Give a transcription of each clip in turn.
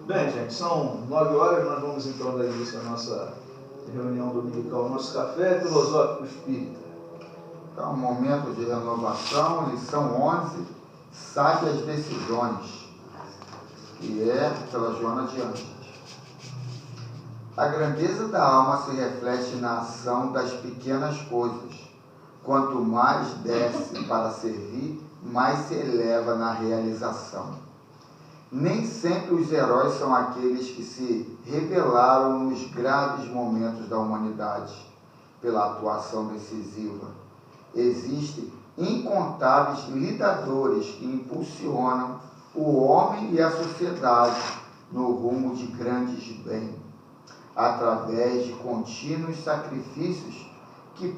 Bem, gente, são 9 horas, nós vamos então dar início à nossa reunião dominical, nosso café filosófico espírita. Então, momento de renovação, lição 11, sábias decisões, que é pela Joana de Ângeles. A grandeza da alma se reflete na ação das pequenas coisas. Quanto mais desce para servir, mais se eleva na realização. Nem sempre os heróis são aqueles que se rebelaram nos graves momentos da humanidade pela atuação decisiva. Existem incontáveis lidadores que impulsionam o homem e a sociedade no rumo de grandes bens, através de contínuos sacrifícios que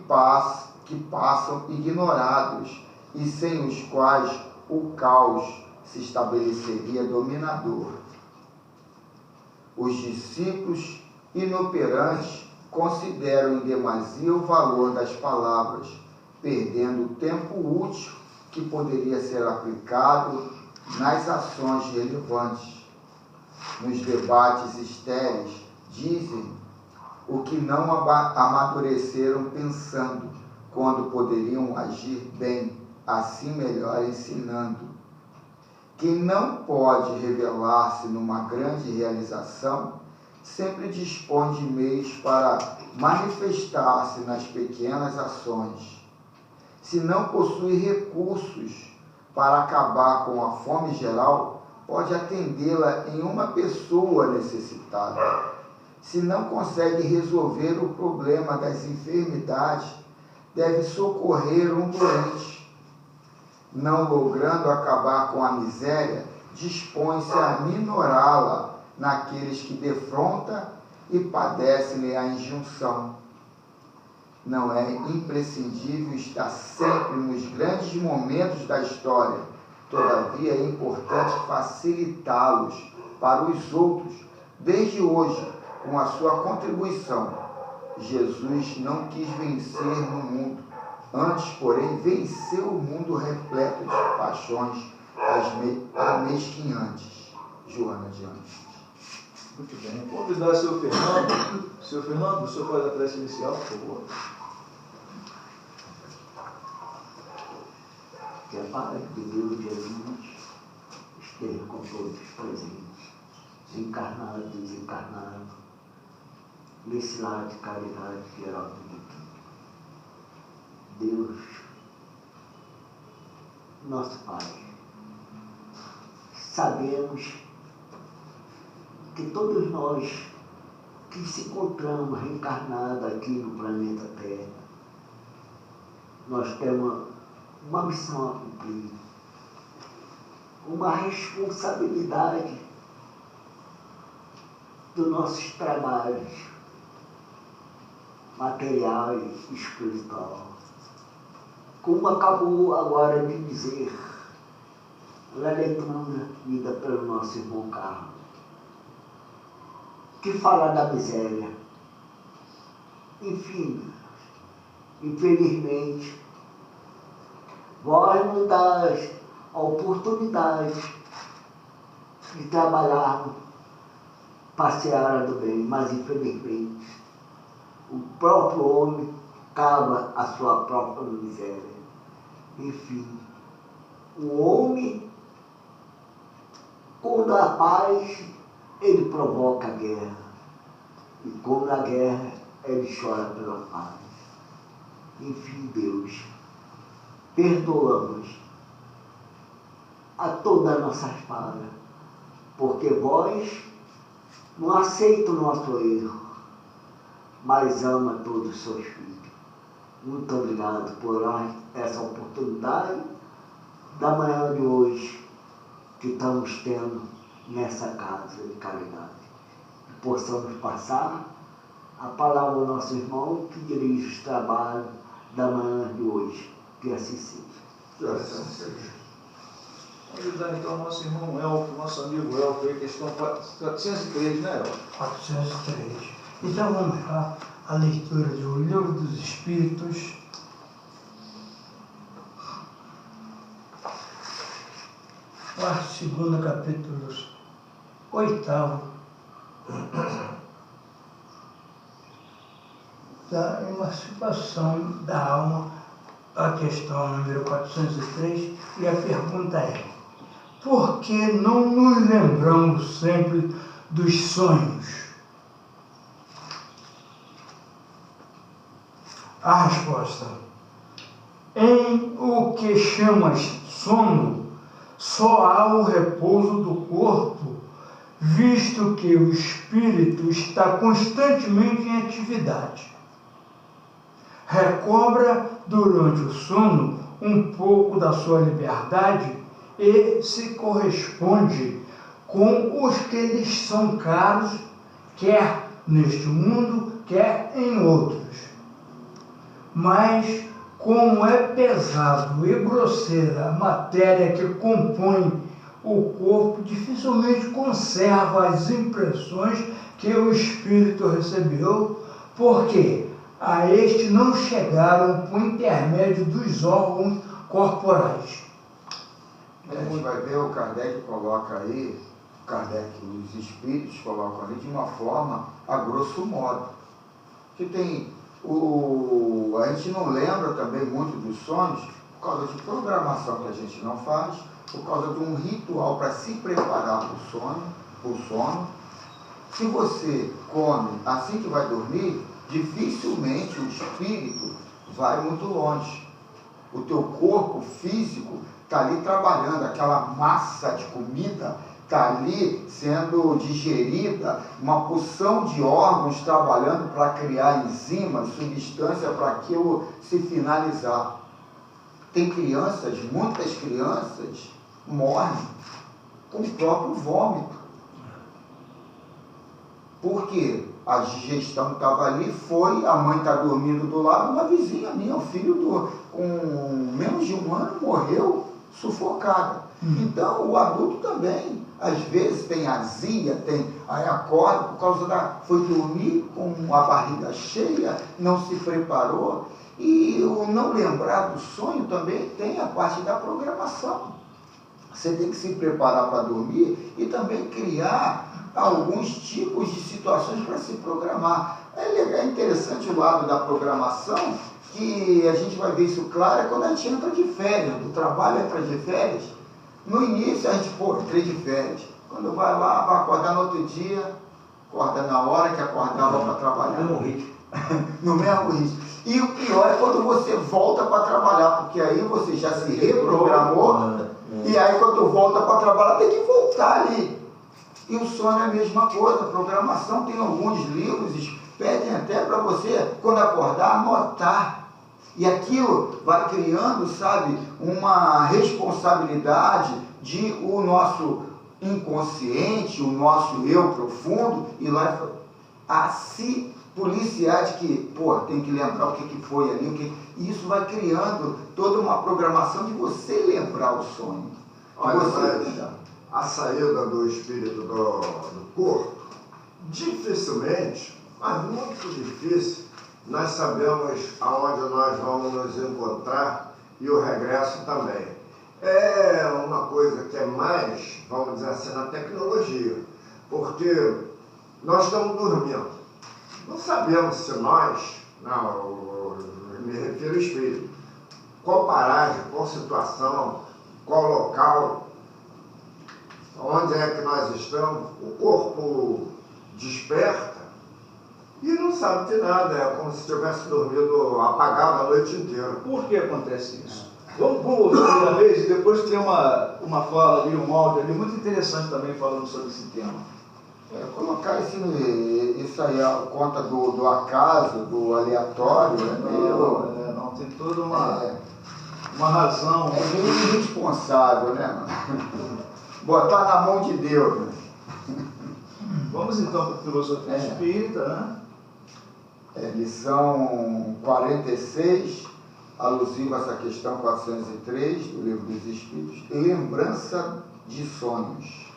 passam ignorados e sem os quais o caos se estabeleceria dominador. Os discípulos inoperantes consideram em demasia o valor das palavras, perdendo o tempo útil que poderia ser aplicado nas ações relevantes. Nos debates estéreis, dizem o que não amadureceram pensando, quando poderiam agir bem, assim melhor ensinando. Quem não pode revelar-se numa grande realização, sempre dispõe de meios para manifestar-se nas pequenas ações. Se não possui recursos para acabar com a fome geral, pode atendê-la em uma pessoa necessitada. Se não consegue resolver o problema das enfermidades, deve socorrer um doente. Não logrando acabar com a miséria, dispõe-se a minorá-la naqueles que defronta e padecem a injunção. Não é imprescindível estar sempre nos grandes momentos da história, todavia é importante facilitá-los para os outros, desde hoje, com a sua contribuição. Jesus não quis vencer no mundo, antes, porém, venceu o mundo repleto de paixões amesquinhantes. Joana de Ângeles. Muito bem. Vou convidar o senhor Fernando. Senhor Fernando, o senhor faz a prece inicial, por favor. Que a paz de Deus Jesus esteja com todos presentes, encarnados e desencarnados, nesse lar de caridade geral do mundo. Deus, nosso Pai, sabemos que todos nós que se encontramos reencarnados aqui no planeta Terra, nós temos uma missão a cumprir, uma responsabilidade dos nossos trabalhos materiais e espiritual. Como acabou agora de dizer na leitura lida pelo nosso irmão Carlos, que fala da miséria. Enfim, infelizmente, vós nos dás a oportunidade de trabalharmos para a seara do bem, mas infelizmente o próprio homem cava a sua própria miséria. Enfim, o homem, quando há paz, ele provoca a guerra. E quando há guerra, ele chora pela paz. Enfim, Deus, perdoa-nos a todas as nossas falhas, porque vós não aceita o nosso erro, mas ama todos os seus filhos. Muito obrigado por essa oportunidade da manhã de hoje que estamos tendo nessa casa de caridade. Que possamos passar a palavra ao nosso irmão que dirige os trabalhos da manhã de hoje. Que assim seja. Que assim seja. Vamos dar então ao nosso irmão Elfo, nosso amigo Elfo, aí, questão 403, né, Elfo? 403. Então vamos lá, a leitura do Livro dos Espíritos, parte 2, capítulos 8º da emancipação da alma, a questão número 403, e a pergunta é: por que não nos lembramos sempre dos sonhos? A resposta: em o que chamas sono, só há o repouso do corpo, visto que o espírito está constantemente em atividade. Recobra durante o sono um pouco da sua liberdade e se corresponde com os que lhes são caros, quer neste mundo, quer em outros. Mas, como é pesado e grosseira a matéria que compõe o corpo, dificilmente conserva as impressões que o espírito recebeu, porque a este não chegaram por intermédio dos órgãos corporais. A gente vai ver, o Kardec coloca aí, os espíritos colocam ali de uma forma a grosso modo. Que tem a gente não lembra também muito dos sonhos por causa de programação que a gente não faz, por causa de um ritual para se preparar para o sono. Se você come assim que vai dormir, dificilmente o espírito vai muito longe. O teu corpo físico está ali trabalhando, aquela massa de comida está ali sendo digerida, uma porção de órgãos trabalhando para criar enzimas, substância para aquilo se finalizar. Tem crianças, muitas crianças morrem com o próprio vômito. Por quê? A digestão estava ali, a mãe está dormindo do lado, uma vizinha minha, o filho com menos de 1 ano morreu sufocada. Então, o adulto também, às vezes tem azia, aí acorda por causa foi dormir com a barriga cheia, não se preparou. E o não lembrar do sonho também tem a parte da programação. Você tem que se preparar para dormir e também criar alguns tipos de situações para se programar. É interessante o lado da programação, que a gente vai ver isso claro, é quando a gente entra de férias, do trabalho entra de férias. No início a gente, entrei de férias. Quando vai lá, vai acordar no outro dia, acorda na hora que acordava para trabalhar. No ritmo. No mesmo ritmo. E o pior é quando você volta para trabalhar, porque aí você já se reprogramou, e aí quando volta para trabalhar tem que voltar ali. E o sono é a mesma coisa, a programação tem alguns livros, pedem até para você, quando acordar, anotar. E aquilo vai criando, sabe, uma responsabilidade de o nosso inconsciente, o nosso eu profundo, ir lá a se policiar de que, tem que lembrar o que foi ali, e isso vai criando toda uma programação de você lembrar o sonho. Olha, a saída do espírito do corpo, dificilmente, mas muito difícil, nós sabemos aonde nós vamos nos encontrar e o regresso também. É uma coisa que é mais, vamos dizer assim, na tecnologia, porque nós estamos dormindo. Não sabemos se nós, me refiro ao espírito, qual paragem, qual situação, qual local, onde é que nós estamos, o corpo desperta e não sabe de nada, é como se tivesse dormido apagado a noite inteira. Por que acontece isso? Vamos ouvir uma vez e depois tem uma fala ali, um áudio ali muito interessante também falando sobre esse tema. Colocar isso aí, a conta do acaso, do aleatório, não, tem toda uma razão. É meio irresponsável, né? Botar na mão de Deus. Né? Vamos então para a filosofia espírita, né? Lição 46, alusiva a essa questão 403 do Livro dos Espíritos, lembrança de sonhos.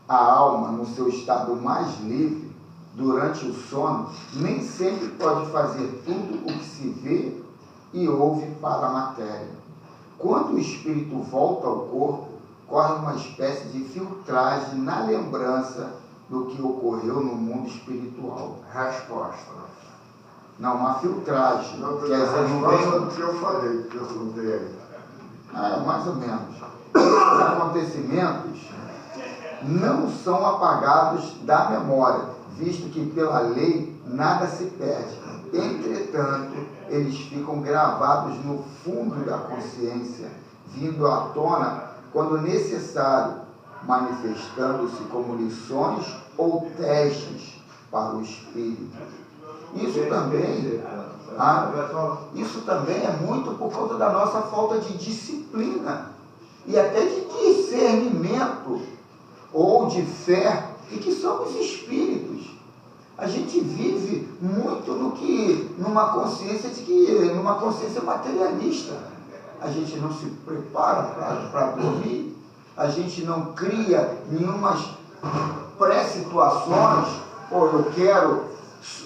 A alma, no seu estado mais livre, durante o sono, nem sempre pode fazer tudo o que se vê e ouve para a matéria. Quando o espírito volta ao corpo, corre uma espécie de filtragem na lembrança do que ocorreu no mundo espiritual. Resposta, né? Não, uma filtragem. Não, Quer dizer, não resposta vem... do que eu falei, que eu perguntei aí. mais ou menos. Esses acontecimentos não são apagados da memória, visto que pela lei nada se perde. Entretanto, eles ficam gravados no fundo da consciência, vindo à tona quando necessário, manifestando-se como lições ou testes para o espírito. Isso também é muito por conta da nossa falta de disciplina e até de discernimento ou de fé de que somos espíritos. A gente vive muito numa consciência materialista. A gente não se prepara para dormir, a gente não cria nenhumas pré-situações. Pô,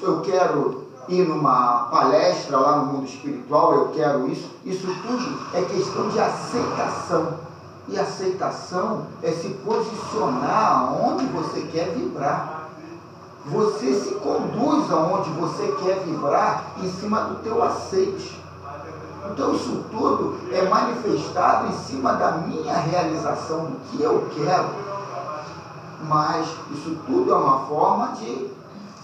eu quero ir numa palestra lá no mundo espiritual, eu quero isso. Isso tudo é questão de aceitação. E aceitação é se posicionar onde você quer vibrar. Você se conduz aonde você quer vibrar em cima do teu aceite. Então isso tudo é manifestado em cima da minha realização, do que eu quero. Mas isso tudo é uma forma de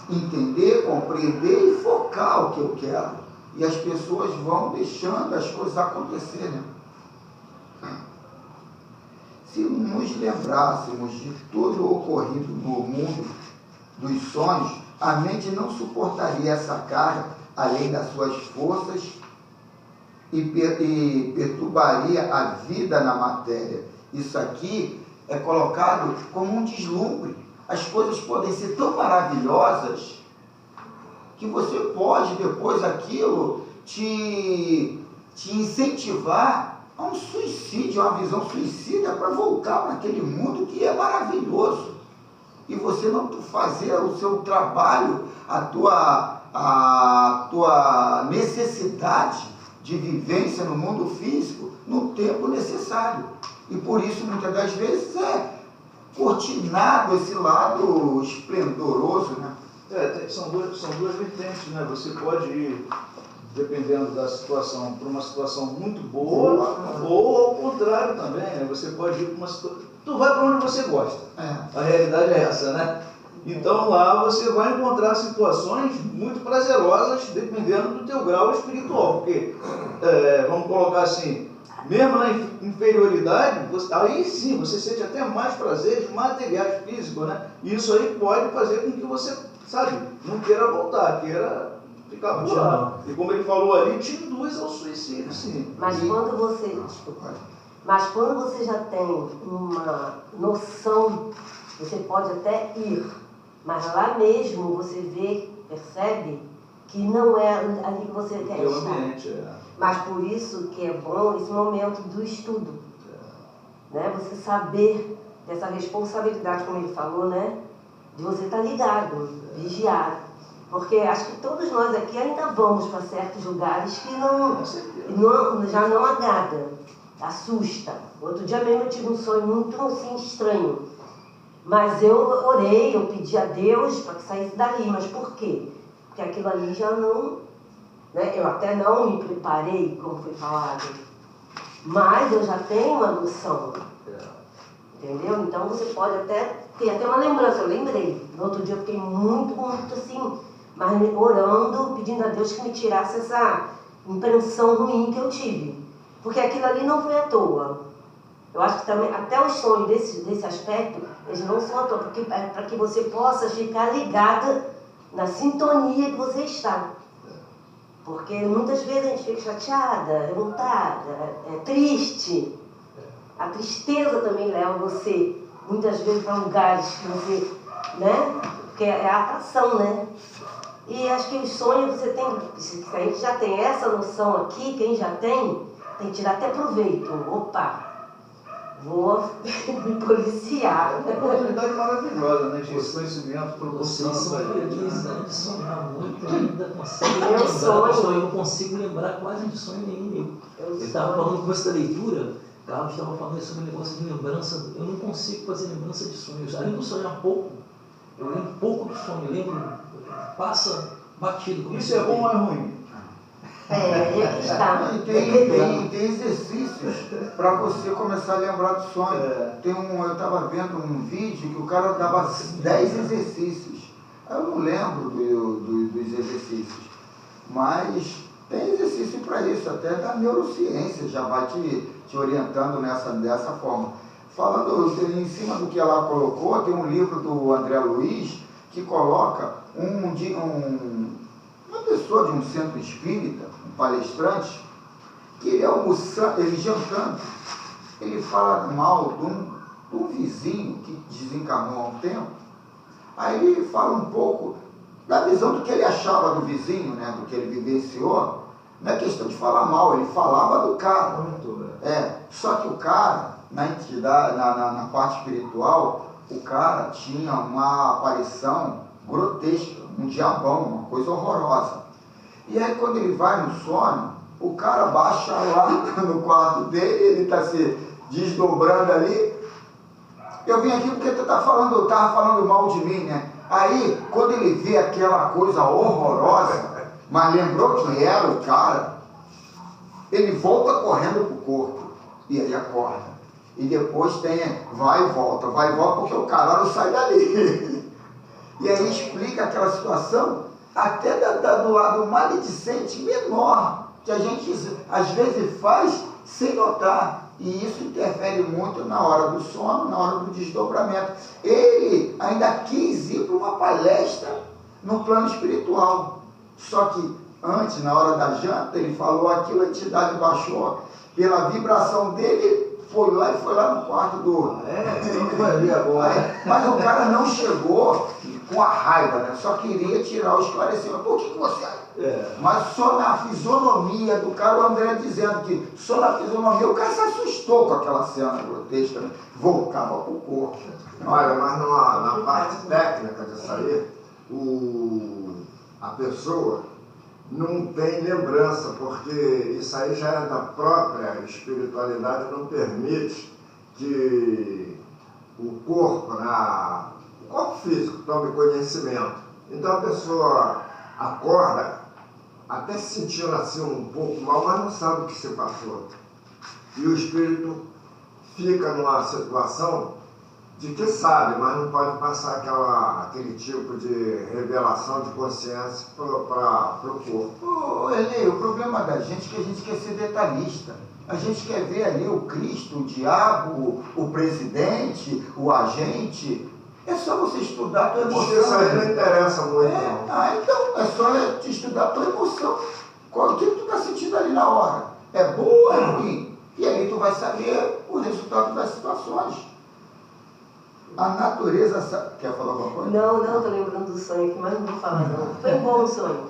entender, compreender e focar o que eu quero. E as pessoas vão deixando as coisas acontecerem. Se nos lembrássemos de tudo o ocorrido no mundo dos sonhos, a mente não suportaria essa carga além das suas forças e perturbaria a vida na matéria. Isso aqui é colocado como um deslumbre. As coisas podem ser tão maravilhosas que você pode depois aquilo te incentivar a um suicídio, a uma visão suicida para voltar para aquele mundo que é maravilhoso. E você não fazer o seu trabalho, a tua necessidade de vivência no mundo físico no tempo necessário. E por isso, muitas das vezes, é cortinado esse lado esplendoroso, né? São duas vertentes, né? Você pode ir, dependendo da situação, para uma situação muito boa, ou ao contrário também, né? Você pode ir para uma situação... Tu vai para onde você gosta. A realidade é essa, né? Então lá você vai encontrar situações muito prazerosas, dependendo do teu grau espiritual. Porque, vamos colocar assim, mesmo na inferioridade, aí sim, você sente até mais prazeres materiais, físicos, né? E isso aí pode fazer com que você, sabe, não queira voltar, queira ficar por lá. E como ele falou ali, te induz ao suicídio, sim. Mas quando você... Mas quando você já tem uma noção, você pode até ir, mas lá mesmo você vê, percebe que não é ali que você quer estar. Ambiente, Mas por isso que é bom esse momento do estudo. Né? Você saber dessa responsabilidade, como ele falou, né? De você estar ligado, vigiado. Porque acho que todos nós aqui ainda vamos para certos lugares que já não agrada. Assusta. Outro dia mesmo eu tive um sonho muito assim, estranho. Mas eu orei, eu pedi a Deus para que saísse dali. Mas por quê? Porque aquilo ali já não... Né? Eu até não me preparei, como foi falado. Mas eu já tenho uma noção. Entendeu? Então você pode até ter até uma lembrança. Eu lembrei. No outro dia eu fiquei muito assim, mas orando, pedindo a Deus que me tirasse essa impressão ruim que eu tive. Porque aquilo ali não foi à toa. Eu acho que também, até os sonhos desse aspecto, eles não são à toa, porque para que você possa ficar ligada na sintonia que você está. Porque muitas vezes a gente fica chateada, revoltada, triste. A tristeza também leva você, muitas vezes, para lugares que você, né? Porque é a atração, né? E acho que os sonhos você tem, se a gente já tem essa noção aqui, quem já tem que tirar até proveito. Opa, vou me policiar. É uma oportunidade maravilhosa, né? De conhecimento, proporção. Vocês são felizes, né? De sonhar muito, ainda conseguem Eu lembrar. sonho. Eu não consigo lembrar quase de sonho nenhum. Ele estava falando no começo da leitura Carlos estava falando sobre o negócio de lembrança. Eu não consigo fazer lembrança de sonhos. Além de sonhar pouco, eu lembro pouco do sonho. Eu lembro, passa batido. Como Isso é bom ou é ruim? Aí é que está. Tem exercícios para você começar a lembrar do sonho. Eu estava vendo um vídeo que o cara dava 10 exercícios. Eu não lembro dos exercícios, mas tem exercício para isso, até da neurociência já vai te orientando dessa forma. Falando em cima do que ela colocou, tem um livro do André Luiz que coloca uma pessoa de um centro espírita, um palestrante, que ele jantando, ele fala mal de um vizinho que desencarnou há um tempo. Aí ele fala um pouco da visão do que ele achava do vizinho, né, do que ele vivenciou. Não é questão de falar mal, ele falava do cara. Só que o cara, na entidade, na parte espiritual, o cara tinha uma aparição grotesca, um diabão, uma coisa horrorosa. E aí quando ele vai no sonho, o cara baixa lá no quarto dele, ele está se desdobrando ali. Eu vim aqui porque tu tava falando mal de mim, né? Aí, quando ele vê aquela coisa horrorosa, mas lembrou que era o cara, ele volta correndo pro corpo e ele acorda. E depois vai e volta, porque o cara não sai dali. E aí explica aquela situação até do lado maledicente menor, que a gente às vezes faz sem notar. E isso interfere muito na hora do sono, na hora do desdobramento. Ele ainda quis ir para uma palestra no plano espiritual. Só que antes, na hora da janta, ele falou aquilo, a entidade baixou. Pela vibração dele, foi lá no quarto do... vai ver agora. Mas o cara não chegou com a raiva, né? Só queria tirar o esclarecimento. Por que você... Mas só na fisionomia do cara, o André dizendo que só na fisionomia o cara se assustou com aquela cena grotesca, né? Voltava pro corpo. Olha, mas na parte técnica disso aí, a pessoa não tem lembrança, porque isso aí já é da própria espiritualidade, não permite que o corpo físico tome conhecimento. Então a pessoa acorda até se sentindo assim um pouco mal, mas não sabe o que se passou. E o espírito fica numa situação de que sabe, mas não pode passar aquele tipo de revelação de consciência para o corpo. Eli, o problema da gente é que a gente quer ser detalhista. A gente quer ver ali o Cristo, o diabo, o presidente, o agente. É só você estudar a tua emoção. Isso aí não interessa muito, não. Então, é só te estudar a tua emoção. O que tu está sentindo ali na hora? É bom ou é ruim? E aí tu vai saber o resultado das situações. A natureza... Quer falar alguma coisa? Não, estou lembrando do sonho aqui, mas não vou falar não. Foi um bom sonho.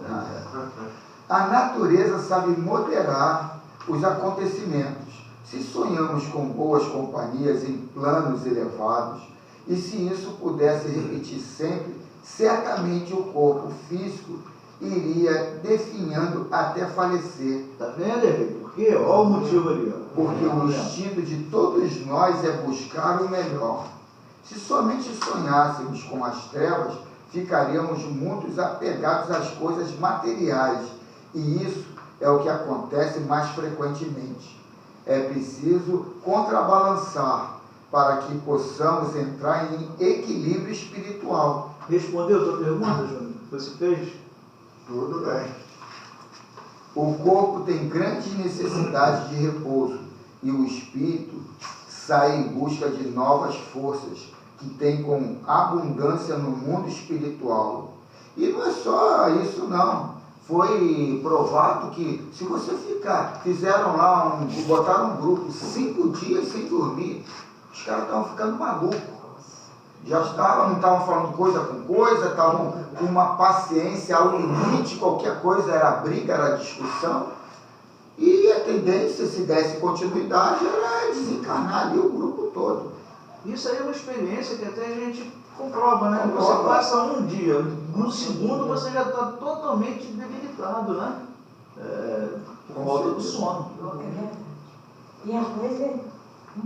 A natureza sabe moderar os acontecimentos. Se sonhamos com boas companhias em planos elevados, e se isso pudesse repetir sempre, certamente o corpo físico iria definhando até falecer. Tá vendo, Henrique? Por quê? Olha o motivo ali. Porque o instinto de todos nós é buscar o melhor. Se somente sonhássemos com as trevas, ficaríamos muito apegados às coisas materiais. E isso é o que acontece mais frequentemente. É preciso contrabalançar para que possamos entrar em equilíbrio espiritual. Respondeu a tua pergunta, Júnior? Você fez? Tudo bem. O corpo tem grande necessidade de repouso e o espírito sai em busca de novas forças que tem com abundância no mundo espiritual. E não é só isso não. Foi provado que se você botaram um grupo 5 dias sem dormir, os caras estavam ficando malucos. Não estavam falando coisa com coisa, estavam com uma paciência ao limite, qualquer coisa era briga, era discussão. E a tendência, se desse continuidade, era desencarnar ali o grupo todo. Isso aí é uma experiência que até a gente comprova, né? Comprova. Você passa um dia, no segundo você já está totalmente debilitado, né? Por falta do sono. E às vezes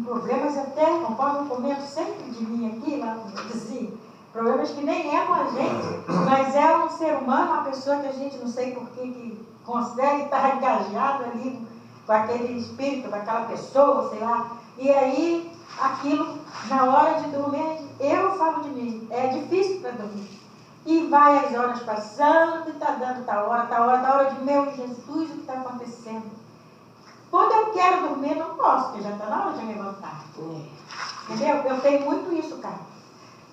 problemas até, conforme eu comento sempre de mim aqui, lá no meu vizinho, problemas que nem é com a gente, mas é um ser humano, uma pessoa que a gente não sei por que consegue estar engajado ali com aquele espírito, com aquela pessoa, sei lá. E aí, aquilo, na hora de dormir, eu falo de mim, é difícil para dormir. E vai as horas passando, e está dando tal hora, de meu Jesus, o que está acontecendo? Quando eu quero dormir, não posso, porque já está na hora de levantar. Entendeu? Eu tenho muito isso, cara.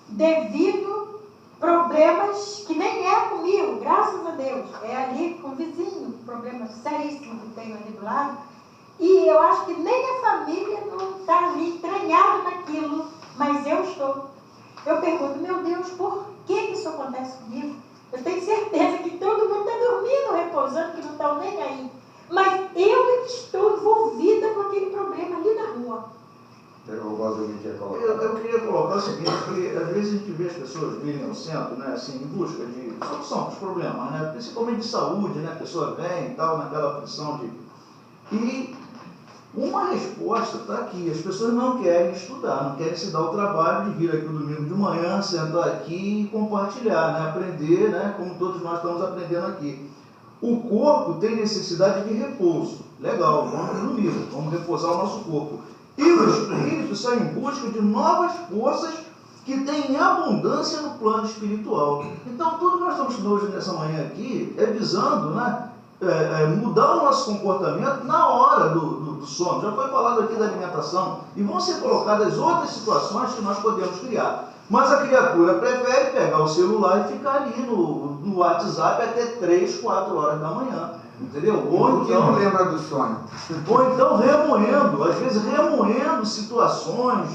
Devido problemas que nem é comigo, graças a Deus. É ali com o vizinho, problema seríssimo que tenho ali do lado. E eu acho que nem a família não está ali entranhada naquilo, mas eu estou. Eu pergunto, meu Deus, por que isso acontece comigo? Eu tenho certeza que todo mundo está dormindo, repousando, que não estão nem aí. Mas eu estou envolvida com aquele problema ali na rua. Eu queria colocar o seguinte, porque às vezes a gente vê as pessoas virem ao centro, né, assim, em busca de solução dos problemas, né, principalmente de saúde, né, a pessoa vem e tal, naquela aflição de... E uma resposta está aqui, as pessoas não querem estudar, não querem se dar o trabalho de vir aqui no domingo de manhã, sentar aqui e compartilhar, né, aprender, né, como todos nós estamos aprendendo aqui. O corpo tem necessidade de repouso, legal, vamos dormir, vamos repousar o nosso corpo. E o espírito sai em busca de novas forças que têm abundância no plano espiritual. Então, tudo que nós estamos estudando hoje nessa manhã aqui é visando, né, mudar o nosso comportamento na hora do sono. Já foi falado aqui da alimentação e vão ser colocadas outras situações que nós podemos criar. Mas a criatura prefere pegar o celular e ficar ali no WhatsApp até 3, 4 horas da manhã. Entendeu? Ou então, não lembra do sonho. Ou então remoendo, às vezes remoendo situações,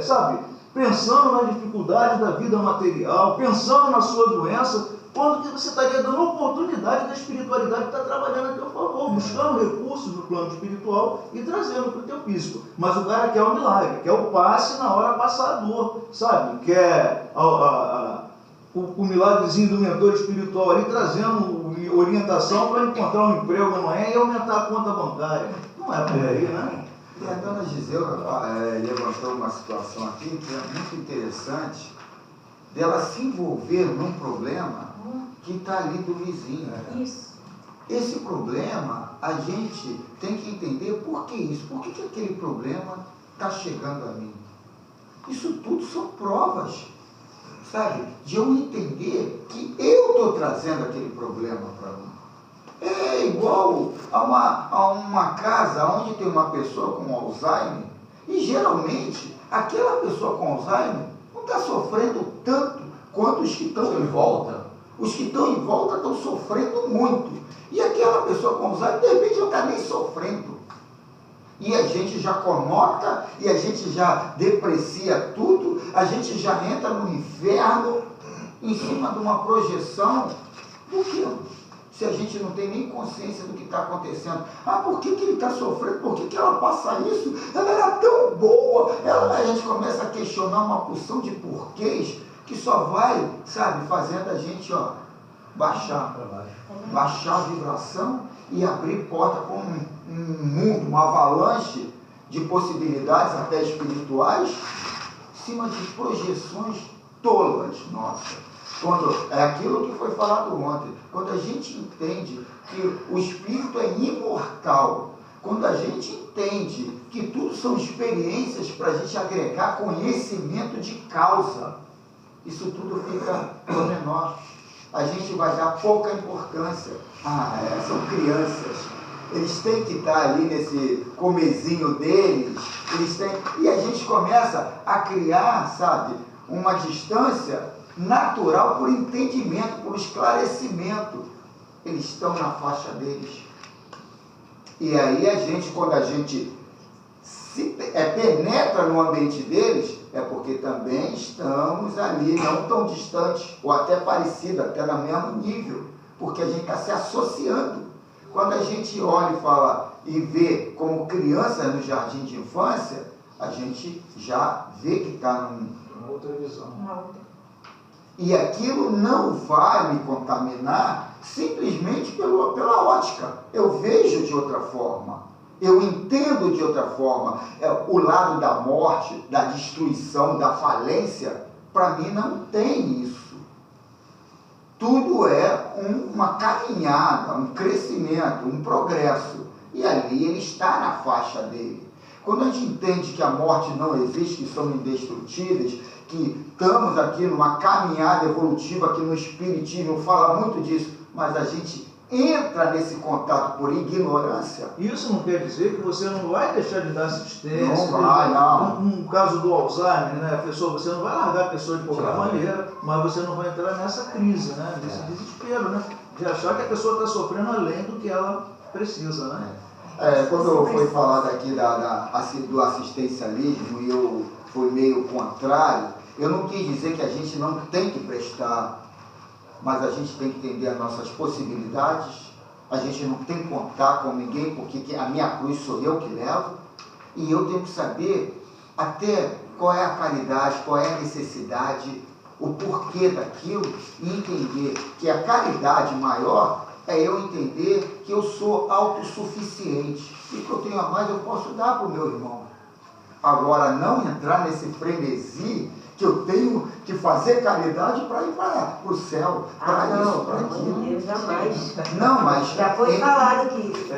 sabe? Pensando na dificuldade da vida material, pensando na sua doença, quando que você estaria dando oportunidade da espiritualidade estar trabalhando a teu favor, buscando recursos no plano espiritual e trazendo para o teu físico. Mas o cara quer o milagre, quer o passe na hora passar a dor, sabe? Quer o milagrezinho do mentor espiritual ali trazendo orientação para encontrar um emprego amanhã e aumentar a conta bancária. Não é por aí, né? E a dona Gisela levantou uma situação aqui que é muito interessante, dela se envolver num problema que está ali do vizinho. Isso. Esse problema, a gente tem que entender por que isso, por que aquele problema está chegando a mim. Isso tudo são provas, sabe, de eu entender que eu estou trazendo aquele problema para mim. É igual a uma casa onde tem uma pessoa com Alzheimer, e geralmente aquela pessoa com Alzheimer não está sofrendo tanto quanto os que estão em volta. Os que estão em volta estão sofrendo muito. E aquela pessoa com Alzheimer, de repente, não está nem sofrendo. E a gente já conota, e a gente já deprecia tudo, a gente já entra no inferno em cima de uma projeção. Por quê? Se a gente não tem nem consciência do que está acontecendo. Ah, por que ele está sofrendo? Por que ela passa isso? Ela era tão boa. A gente começa a questionar uma porção de porquês que só vai, sabe, fazendo a gente, baixar a vibração e abrir porta para um mundo, uma avalanche de possibilidades até espirituais, em cima de projeções tolas nossas. Quando é aquilo que foi falado ontem, quando a gente entende que o espírito é imortal, quando a gente entende que tudo são experiências para a gente agregar conhecimento de causa, isso tudo fica menor. A gente vai dar pouca importância. São crianças. Eles têm que estar ali nesse comezinho deles. E a gente começa a criar, sabe, uma distância natural por entendimento, por esclarecimento. Eles estão na faixa deles. E aí a gente, quando a gente penetra no ambiente deles, é porque também estamos ali, não tão distantes, ou até parecido, até no mesmo nível, porque a gente está se associando. Quando a gente olha e fala e vê como criança no jardim de infância, a gente já vê que está numa outra visão. E aquilo não vai me contaminar simplesmente pela ótica. Eu vejo de outra forma. Eu entendo de outra forma. O lado da morte, da destruição, da falência, para mim não tem isso. Tudo é uma caminhada, um crescimento, um progresso. E ali ele está na faixa dele. Quando a gente entende que a morte não existe, que somos indestrutíveis, que estamos aqui numa caminhada evolutiva, que no Espiritismo fala muito disso, mas a gente entra nesse contato por ignorância. Isso não quer dizer que você não vai deixar de dar assistência. Não vai, não. No caso do Alzheimer, né, a pessoa, você não vai largar a pessoa de qualquer Claro. maneira, mas você não vai entrar nessa crise, né, nesse desespero, né, de achar que a pessoa está sofrendo além do que ela precisa, né? Quando foi falado aqui do assistencialismo e eu fui meio contrário, eu não quis dizer que a gente não tem que prestar, mas a gente tem que entender as nossas possibilidades, a gente não tem que contar com ninguém, porque a minha cruz sou eu que levo, e eu tenho que saber até qual é a caridade, qual é a necessidade, o porquê daquilo, e entender que a caridade maior é eu entender que eu sou autossuficiente, e que eu tenho a mais eu posso dar para o meu irmão. Agora, não entrar nesse frenesi que eu tenho que fazer caridade para ir para o céu, para isso, para aquilo. Deus, jamais. Não, mas... Já foi falado que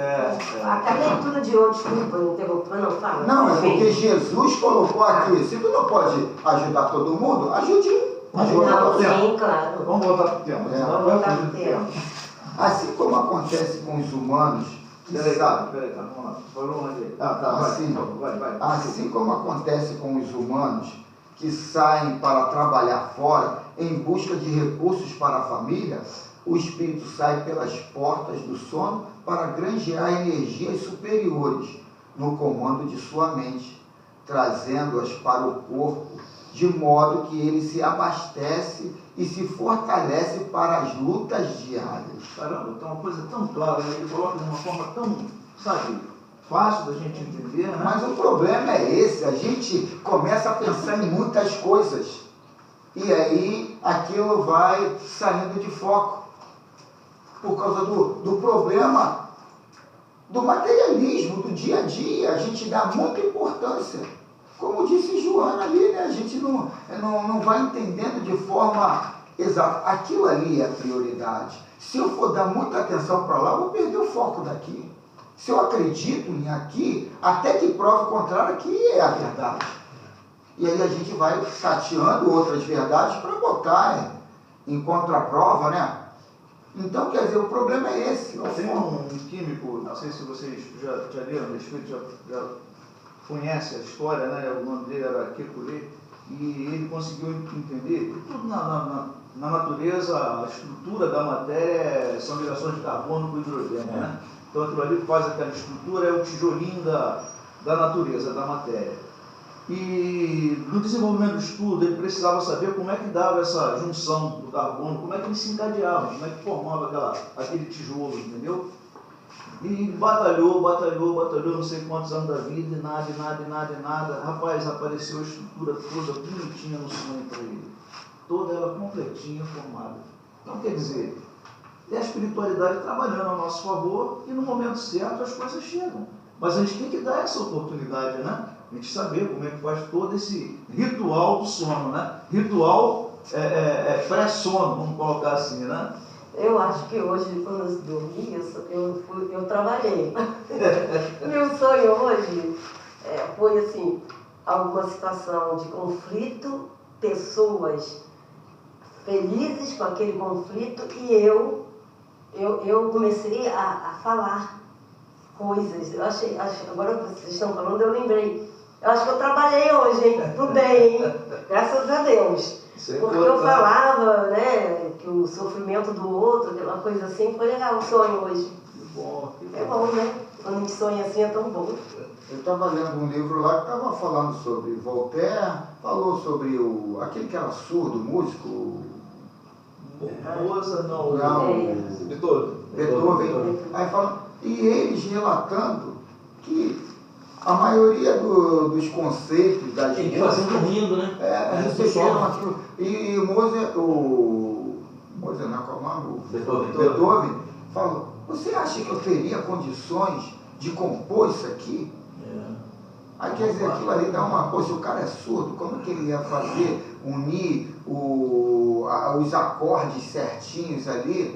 a leitura de hoje, desculpa, interrompendo, não fala. Não, é porque Jesus colocou aqui, se tu não pode ajudar todo mundo, ajude um. Não, sim, claro. Vamos voltar para o tema. senão Vamos vai voltar fugir pro do tema. Assim como acontece com os humanos, que Peraí, sabem, vamos lá. Falou onde aí? Vai, Assim, vai. assim como acontece com os humanos que saem para trabalhar fora em busca de recursos para a família, o espírito sai pelas portas do sono para granjear energias superiores no comando de sua mente, trazendo-as para o corpo, de modo que ele se abastece e se fortalece para as lutas diárias. Caramba, então uma coisa tão clara, né? Ele coloca de uma forma tão, sabe, fácil da gente entender, né? Mas o problema é esse, a gente começa a pensar em muitas coisas e aí aquilo vai saindo de foco por causa do problema do materialismo, do dia a dia. A gente dá muita importância, como disse Joana ali, né? A gente não vai entendendo de forma exata. Aquilo ali é a prioridade. Se eu for dar muita atenção para lá, eu vou perder o foco daqui. Se eu acredito em aqui, até que prova o contrário, aqui é a verdade. E aí a gente vai tateando outras verdades para botar em contraprova, né? Então, quer dizer, o problema é esse. Tem um químico, não sei se vocês já leram, o espírito já conhece a história, né? O nome dele era Kekulé, e ele conseguiu entender que tudo na natureza, a estrutura da matéria são ligações de carbono com hidrogênio, né? Então aquilo ali que faz aquela estrutura é o tijolinho da natureza, da matéria. E no desenvolvimento do estudo ele precisava saber como é que dava essa junção do carbono, como é que ele se encadeava, como é que formava aquele tijolo, entendeu? E batalhou, não sei quantos anos da vida, e nada. Rapaz, apareceu a estrutura toda bonitinha no sonho para ele. Toda ela completinha, formada. Então, quer dizer, é a espiritualidade trabalhando a nosso favor e no momento certo as coisas chegam. Mas a gente tem que dar essa oportunidade, né? A gente saber como é que faz todo esse ritual do sono, né? Ritual pré-sono, vamos colocar assim, né? Eu acho que hoje, quando eu dormi, eu trabalhei. Meu sonho hoje foi assim, alguma situação de conflito, pessoas felizes com aquele conflito e eu comecei a falar coisas. Eu achei, agora vocês estão falando, eu lembrei. Eu acho que eu trabalhei hoje, hein? Pro bem, hein? Graças a Deus. Porque eu falava, né, que o sofrimento do outro, aquela coisa assim, foi legal o sonho hoje. É bom, né? Quando a gente sonha assim é tão bom. Eu estava lendo um livro lá que estava falando sobre Voltaire, falou sobre aquele que era surdo, músico. Mozart, não. Beethoven. Aí fala, e eles relatando que a maioria dos conceitos das Ele fazia dormindo, né? receberam aquilo. E Mozart, não, qual é o nome? Beethoven. Beethoven falou, você acha que eu teria condições de compor isso aqui. Aí quer dizer, aquilo ali dá uma coisa, se o cara é surdo, como que ele ia fazer, unir os acordes certinhos ali?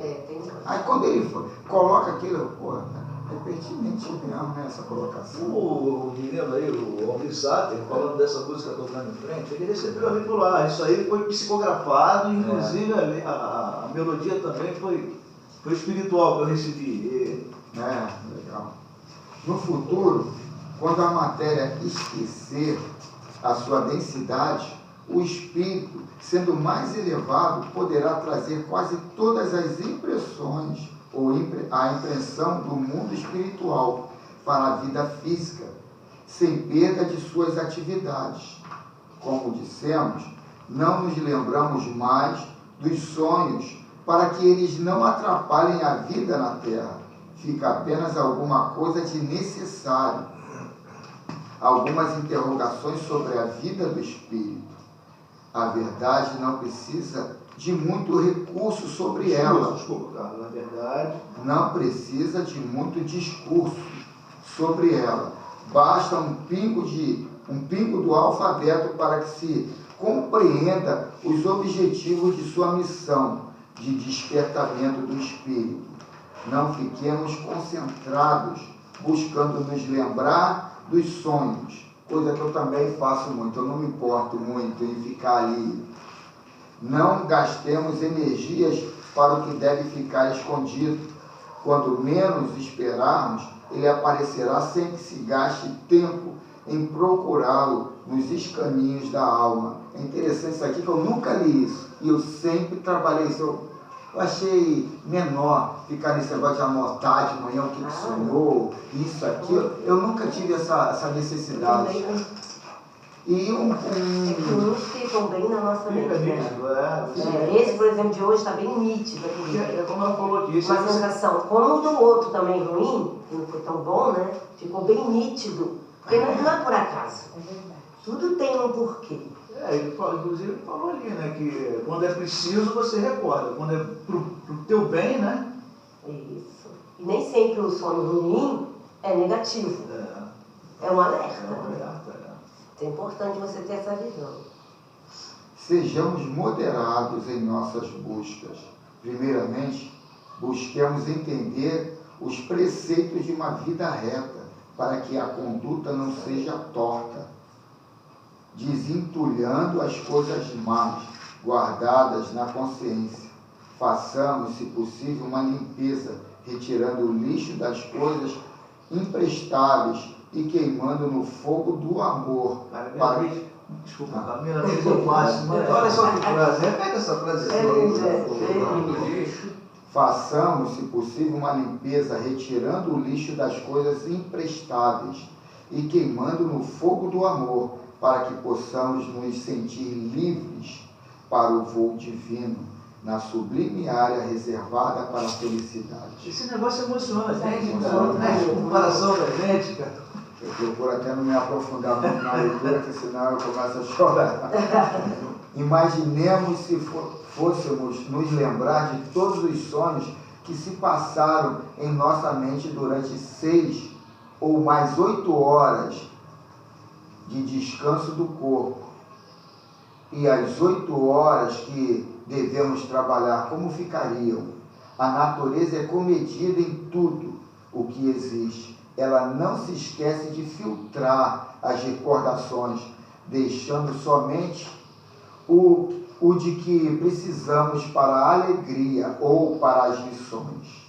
Aí quando ele coloca aquilo, pô, é pertinente mesmo, né, essa colocação. O menino aí, o Almir Sater, falando dessa música tocando em frente, ele recebeu ali por lá, isso aí foi psicografado, inclusive a melodia também foi espiritual que eu recebi. Legal. No futuro, quando a matéria esquecer a sua densidade, o espírito, sendo mais elevado, poderá trazer quase todas as impressões ou a impressão do mundo espiritual para a vida física, sem perda de suas atividades. Como dissemos, não nos lembramos mais dos sonhos para que eles não atrapalhem a vida na Terra. Fica apenas alguma coisa de necessário. Algumas interrogações sobre a vida do espírito. A verdade não precisa de muito recurso sobre ela. Desculpa, Carlos, na verdade. Não precisa de muito discurso sobre ela. Basta um pingo do alfabeto para que se compreenda os objetivos de sua missão de despertamento do espírito. Não fiquemos concentrados buscando nos lembrar dos sonhos, coisa que eu também faço muito, eu não me importo muito em ficar ali. Não gastemos energias para o que deve ficar escondido. Quando menos esperarmos, ele aparecerá sem que se gaste tempo em procurá-lo nos escaninhos da alma. É interessante isso aqui, que eu nunca li isso, e eu sempre trabalhei isso. Eu achei menor ficar nesse negócio de anotar de manhã o que sonhou, isso, aquilo. Eu nunca tive essa necessidade. E É que uns ficam bem na nossa mente. Esse, por exemplo, de hoje está bem nítido. É como ela falou aqui. Uma sensação. Como o do outro também ruim, que não foi tão bom, né? Ficou bem nítido. Porque não é por acaso. Tudo tem um porquê. Inclusive ele falou ali, né? Que quando é preciso você recorda. Quando é pro teu bem, né? Isso. E nem sempre o sonho ruim é negativo. É um alerta. É importante você ter essa visão. Sejamos moderados em nossas buscas. Primeiramente, busquemos entender os preceitos de uma vida reta, para que a conduta não seja torta, desentulhando as coisas más guardadas na consciência. Façamos, se possível, uma limpeza, retirando o lixo das coisas imprestáveis e queimando no fogo do amor. Desculpa, Camila, mas eu faço. Olha só que frase, repete essa frase. Façamos, se possível, uma limpeza, retirando o lixo das coisas imprestáveis e queimando no fogo do amor, para que possamos nos sentir livres para o voo divino, na sublime área reservada para a felicidade. Esse negócio emociona a gente, né? Comparação da gente, cara. Eu procuro até não me aprofundar muito na leitura, porque senão eu começo a chorar. Imaginemos se fôssemos nos lembrar de todos os sonhos que se passaram em nossa mente durante 6 ou mais 8 horas de descanso do corpo, e as 8 horas que devemos trabalhar, como ficariam? A natureza é comedida em tudo o que existe. Ela não se esquece de filtrar as recordações, deixando somente o de que precisamos para a alegria ou para as lições.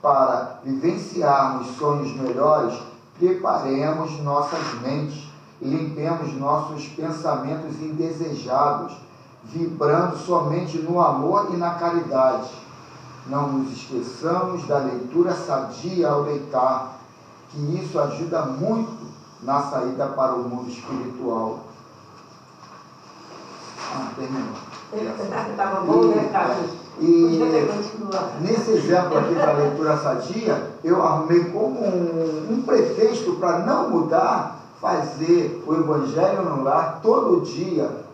Para vivenciarmos sonhos melhores, preparemos nossas mentes, limpemos nossos pensamentos indesejados, vibrando somente no amor e na caridade. Não nos esqueçamos da leitura sadia ao deitar, que isso ajuda muito na saída para o mundo espiritual. Terminou. Estava bom, né, Carlos? E nesse exemplo aqui da leitura sadia, eu arrumei como um pretexto para não mudar, fazer o Evangelho no Lar todo dia,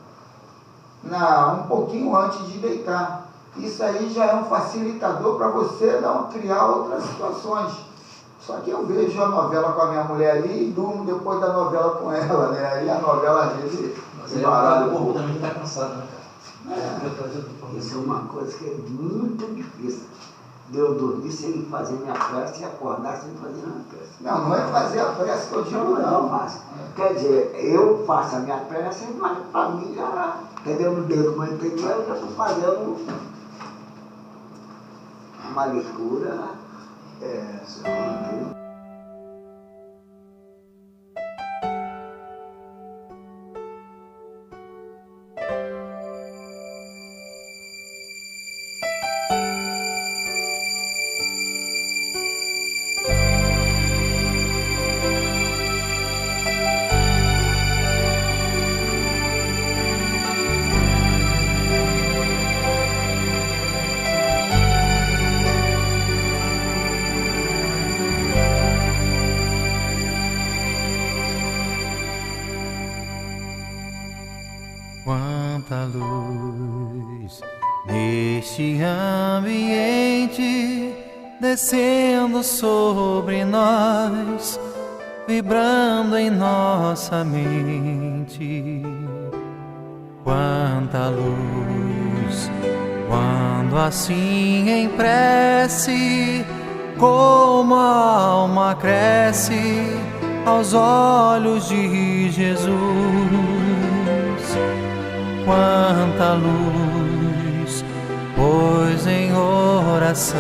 um pouquinho antes de deitar. Isso aí já é um facilitador para você não criar outras situações. Só que eu vejo a novela com a minha mulher ali e durmo depois da novela com ela, né? Aí a novela às vezes Mas se aí baralha o um corpo pouco. também está cansado, né, cara? Isso é uma coisa que é muito difícil. De eu dormir sem fazer minha prece e acordar sem fazer minha prece. Não, não é fazer a prece que eu digo, Não, não. eu faço. Quer dizer, eu faço a minha prece, mas para mim já, entendeu? No dedo, mas entendeu? Eu já estou fazendo uma leitura. Senhor. Quanta luz neste ambiente, descendo sobre nós, vibrando em nossa mente. Quanta luz, quando assim em prece, como a alma cresce aos olhos de Jesus. Quanta luz, pois em oração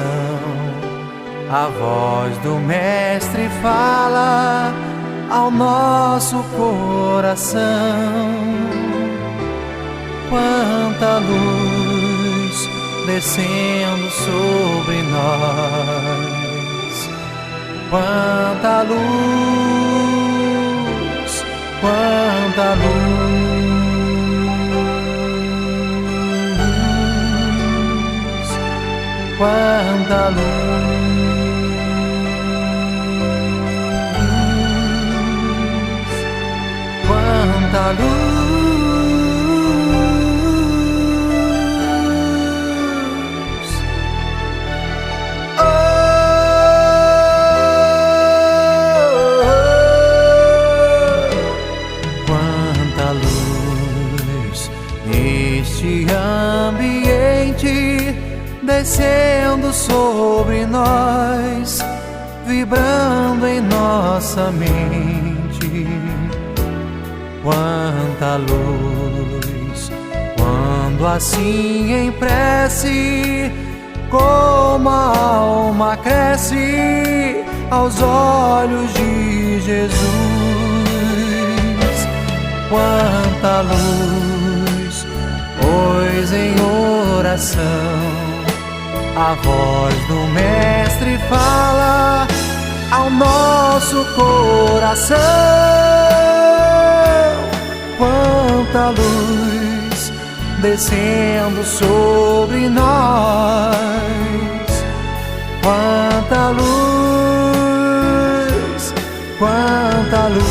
a voz do Mestre fala ao nosso coração. Quanta luz descendo sobre nós. Quanta luz, quanta luz. Quanta luz, quanta luz, oh, quanta luz neste ambiente, descendo sobre nós, vibrando em nossa mente. Quanta luz, quando assim em prece, como a alma cresce aos olhos de Jesus. Quanta luz, pois em oração a voz do Mestre fala ao nosso coração. Quanta luz descendo sobre nós. Quanta luz, quanta luz.